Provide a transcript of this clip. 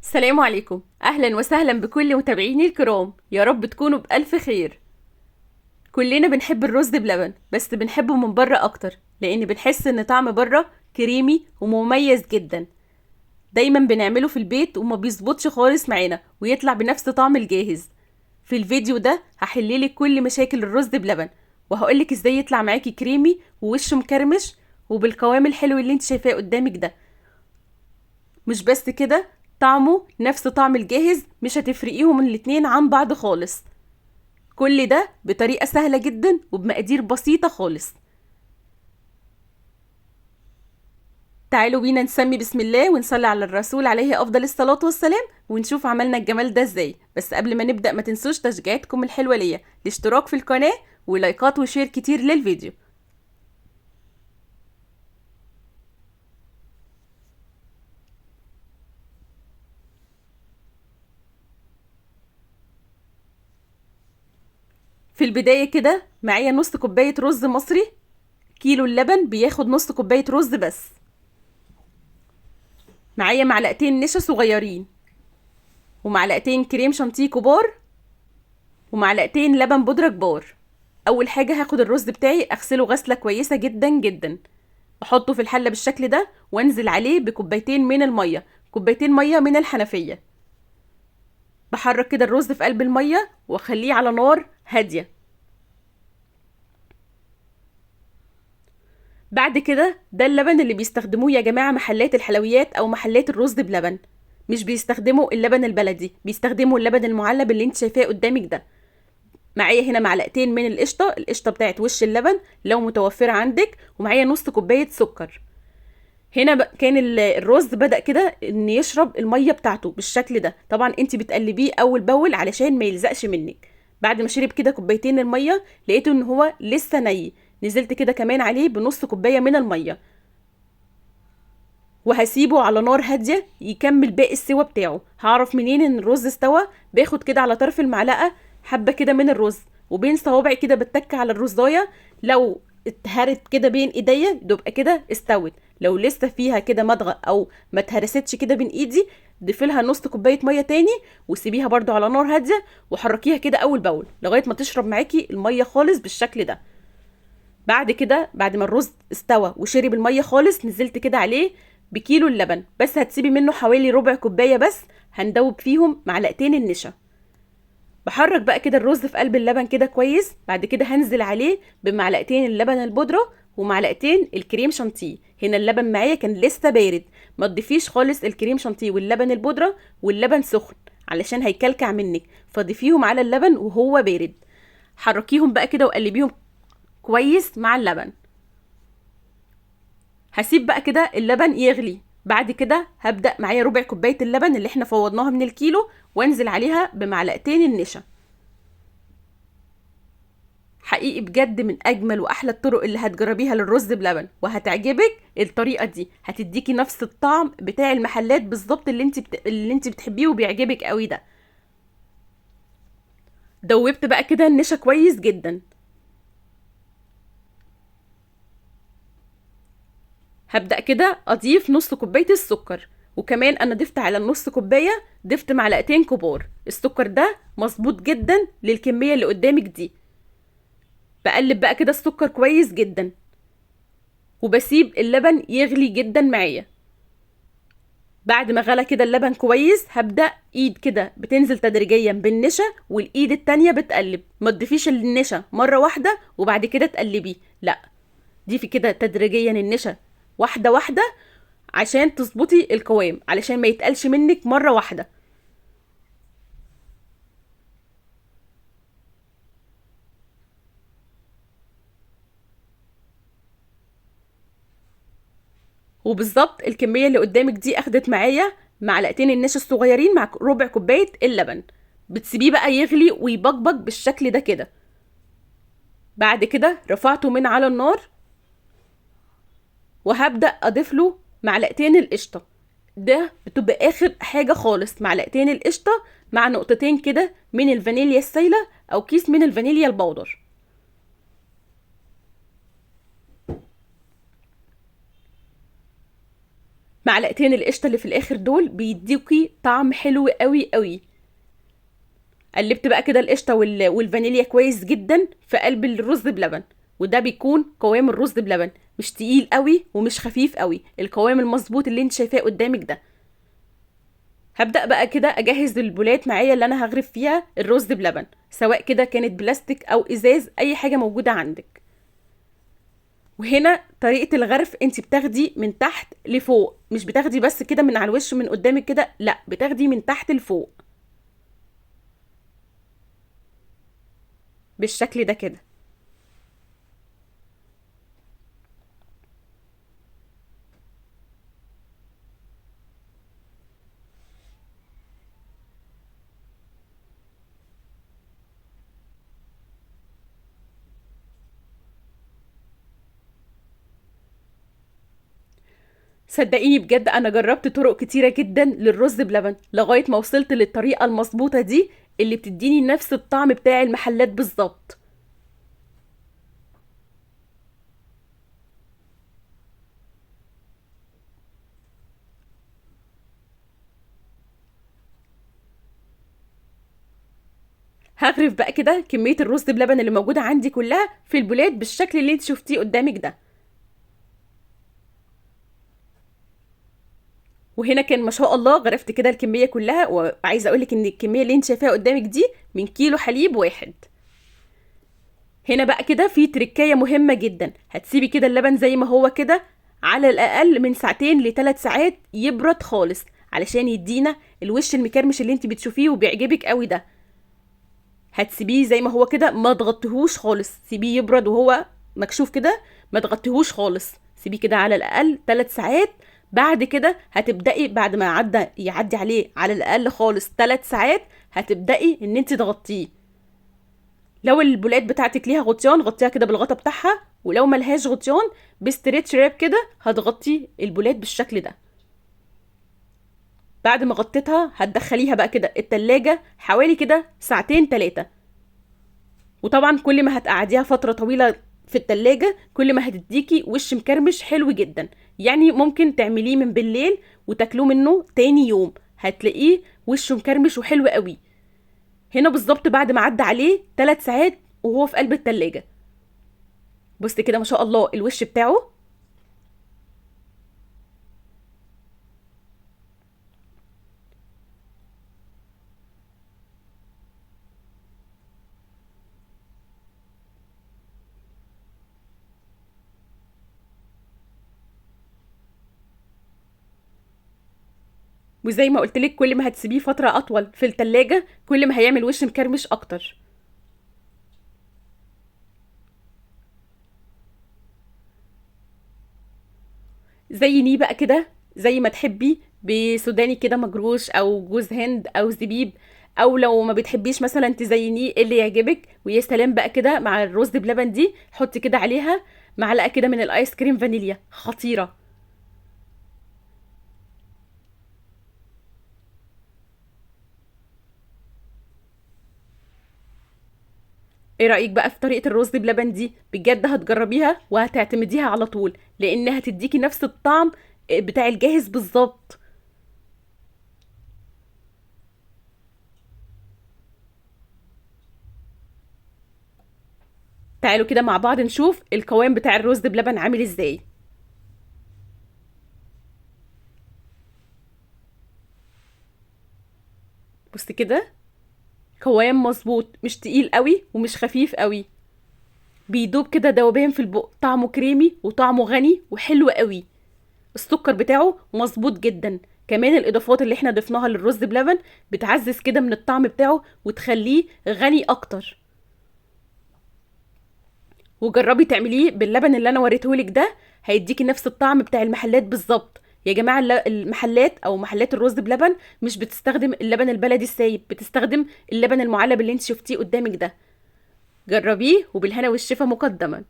السلام عليكم، أهلا وسهلا بكل متابعيني الكرام. يا رب تكونوا بألف خير. كلنا بنحب الرز بلبن، بس بنحبه من بره أكتر لأن بنحس إن طعم بره كريمي ومميز جدا. دايما بنعمله في البيت وما بيظبطش خالص معانا ويطلع بنفس طعم الجاهز. في الفيديو ده هحللك كل مشاكل الرز بلبن، وهقولك ازاي يطلع معاكي كريمي ووشه مكرمش وبالقوام الحلو اللي انت شايفاه قدامك ده. مش بس كده، طعمه نفس طعم الجاهز، مش هتفرقيهم الاتنين عن بعض خالص. كل ده بطريقة سهلة جدا وبمقادير بسيطة خالص. تعالوا بينا نسمي بسم الله ونصلي على الرسول عليه أفضل الصلاة والسلام ونشوف عملنا الجمال ده ازاي. بس قبل ما نبدأ ما تنسوش تشجيعاتكم الحلوة ليا، الاشتراك في القناة ولايكات وشير كتير للفيديو. في البداية كده معايا نص كوباية رز مصري. كيلو اللبن بياخد نص كوباية رز بس. معايا معلقتين نشا صغيرين، ومعلقتين كريم شانتيه كبار، ومعلقتين لبن بودرة كبار. اول حاجة هاخد الرز بتاعي اغسله غسلة كويسة جدا جدا، احطه في الحلة بالشكل ده وانزل عليه بكوبايتين من المية، كوبايتين مية من الحنفية. بحرك كده الرز في قلب المية واخليه على نار هادية. بعد كده ده اللبن اللي بيستخدموه يا جماعة محلات الحلويات او محلات الرز بلبن. مش بيستخدموا اللبن البلدي، بيستخدموا اللبن المعلب اللي انت شايفاه قدامك ده. معايا هنا معلقتين من القشطه بتاعت وش اللبن لو متوفره عندك، ومعايا نص كوبايه سكر. هنا كان الرز بدأ كده ان يشرب الميه بتاعته بالشكل ده. طبعا انت بتقلبيه اول باول علشان ما يلزقش منك. بعد ما شرب كده كوبايتين الميه لقيته ان هو لسه ني، نزلت كده كمان عليه بنص كوبايه من الميه، وهسيبه على نار هاديه يكمل باقي السوا بتاعه. هعرف منين ان الرز استوى؟ باخد كده على طرف المعلقه حبه كده من الرز، وبين صوابعي كده بتك على الرزايه. لو اتهرت كده بين ايديا يبقى كده استوت. لو لسه فيها كده مضغه او ما اتهرستش كده بين ايدي، ضيفي لها نص كوبايه ميه تاني وسيبيها برضو على نار هاديه، وحركيها كده اول باول لغايه ما تشرب معاكي الميه خالص بالشكل ده. بعد كده بعد ما الرز استوى وشرب الميه خالص، نزلت كده عليه بكيلو اللبن، بس هتسيبي منه حوالي ربع كوبايه بس، هندوب فيهم معلقتين النشا. بحرك بقى كده الرز في قلب اللبن كده كويس. بعد كده هنزل عليه بمعلقتين اللبن البودره ومعلقتين الكريم شانتيه. هنا اللبن معايا كان لسه بارد، ما تضيفيش خالص الكريم شانتيه واللبن البودره واللبن سخن علشان هيكلكع منك، فضيفيهم على اللبن وهو بارد. حركيهم بقى كده وقلبيهم كويس مع اللبن. هسيب بقى كده اللبن يغلي. بعد كده هبدأ معايا ربع كوباية اللبن اللي احنا فوضناها من الكيلو وانزل عليها بمعلقتين النشا. حقيقي بجد من اجمل واحلى الطرق اللي هتجربيها للرز بلبن، وهتعجبك الطريقة دي، هتديكي نفس الطعم بتاع المحلات بالظبط اللي انت بتحبيه وبيعجبك قوي ده. دوبت بقى كده النشا كويس جدا. هبدأ كده أضيف نص كوباية السكر، وكمان أنا ضفت على النص كوباية ضفت معلقتين كبار. السكر ده مظبوط جدا للكمية اللي قدامك دي. بقلب بقى كده السكر كويس جدا، وبسيب اللبن يغلي جدا معايا. بعد ما غلى كده اللبن كويس، هبدأ ايد كده بتنزل تدريجيا بالنشا والايد التانية بتقلب. ما تضيفيش النشا مرة واحدة وبعد كده تقلبيه، لا، ضيفي كده تدريجيا النشا واحدة واحدة عشان تظبطي القوام، علشان ما يتقلش منك مرة واحدة. وبالظبط الكمية اللي قدامك دي اخدت معايا معلقتين النشا الصغيرين مع ربع كوباية اللبن. بتسيبيه بقى يغلي ويبقبق بالشكل ده كده. بعد كده رفعته من على النار، وهبدأ اضيف له معلقتين القشطة. ده بتبقى اخر حاجة خالص، معلقتين القشطة مع نقطتين كده من الفانيليا السايلة او كيس من الفانيليا البودر. معلقتين القشطه اللي في الاخر دول بيديكي طعم حلو قوي قوي. قلبت بقى كده القشطه والفانيليا كويس جدا في قلب الرز بلبن، وده بيكون قوام الرز بلبن، مش تقيل قوي ومش خفيف قوي، القوام المظبوط اللي انت شايفاه قدامك ده. هبدأ بقى كده اجهز البولات معايا اللي انا هغرف فيها الرز بلبن، سواء كده كانت بلاستيك او ازاز، اي حاجه موجوده عندك. وهنا طريقه الغرف، انت بتاخدي من تحت لفوق، مش بتاخدي بس كده من على الوش من قدامك كده، لا بتاخدي من تحت لفوق بالشكل ده كده. صدقيني بجد انا جربت طرق كتيرة جدا للرز بلبن لغاية ما وصلت للطريقة المظبوطة دي اللي بتديني نفس الطعم بتاع المحلات بالظبط. هغرف بقى كده كمية الرز بلبن اللي موجودة عندي كلها في البولات بالشكل اللي انت شفتيه قدامك ده. وهنا كان ما شاء الله غرفت كده الكمية كلها، وعايزة اقولك ان الكمية اللي انت شايفاها قدامك دي من كيلو حليب واحد. هنا بقى كده في تركاية مهمة جدا، هتسيبي كده اللبن زي ما هو كده على الأقل من 2 ل3 ساعات يبرد خالص، علشان يدينا الوش المكرمش اللي انت بتشوفيه وبيعجبك قوي ده. هتسيبيه زي ما هو كده، ما تغطيهوش خالص، سيبيه يبرد وهو مكشوف كده، ما تغطيهوش خالص، سيبيه كده على الأقل 3 ساعات. بعد كده هتبدأي بعد ما يعدي عليه على الأقل خالص 3 ساعات، هتبدأي ان انت تغطيه. لو البولات بتاعتك ليها غطيان غطيها كده بالغطا بتاعها، ولو ملهاش غطيان بستريتش راب كده هتغطي البولات بالشكل ده. بعد ما غطيتها هتدخليها بقى كده التلاجة حوالي كده 2 3 ساعات. وطبعا كل ما هتقعديها فترة طويلة في التلاجة كل ما هتديكي وش مكرمش حلو جدا. يعني ممكن تعمليه من بالليل وتاكلوه منه تاني يوم هتلاقيه وشه مكرمش وحلو قوي. هنا بالظبط بعد ما عدى عليه 3 ساعات وهو في قلب التلاجة، بص كده ما شاء الله الوش بتاعه. وزي ما قلتلك كل ما هتسيبيه فترة أطول في التلاجة كل ما هيعمل وش مكرمش أكتر. زينيه بقى كده زي ما تحبي، بسوداني كده مجروش أو جوز هند أو زبيب، أو لو ما بتحبيش مثلا تزينيه اللي يعجبك. ويا سلام بقى كده مع الرز بلبن دي، حطي كده عليها معلقة كده من الآيس كريم فانيليا خطيرة. ايه رأيك بقى في طريقة الرز بلبن دي؟ بجد هتجربيها وهتعتمديها على طول، لانها هتديكي نفس الطعم بتاع الجاهز بالظبط. تعالوا كده مع بعض نشوف القوام بتاع الرز بلبن عامل ازاي. بص كده قوام مظبوط، مش تقيل قوي ومش خفيف قوي، بيدوب كده دوبان في البق، طعمه كريمي وطعمه غني وحلو قوي. السكر بتاعه مظبوط جدا، كمان الاضافات اللي احنا ضفناها للرز بلبن بتعزز كده من الطعم بتاعه وتخليه غني اكتر. وجربي تعمليه باللبن اللي انا وريتهولك ده، هيديكي نفس الطعم بتاع المحلات بالظبط. يا جماعة المحلات او محلات الرز بلبن مش بتستخدم اللبن البلدي السايب، بتستخدم اللبن المعلب اللي انت شفتيه قدامك ده. جربيه وبالهنا والشفا مقدما.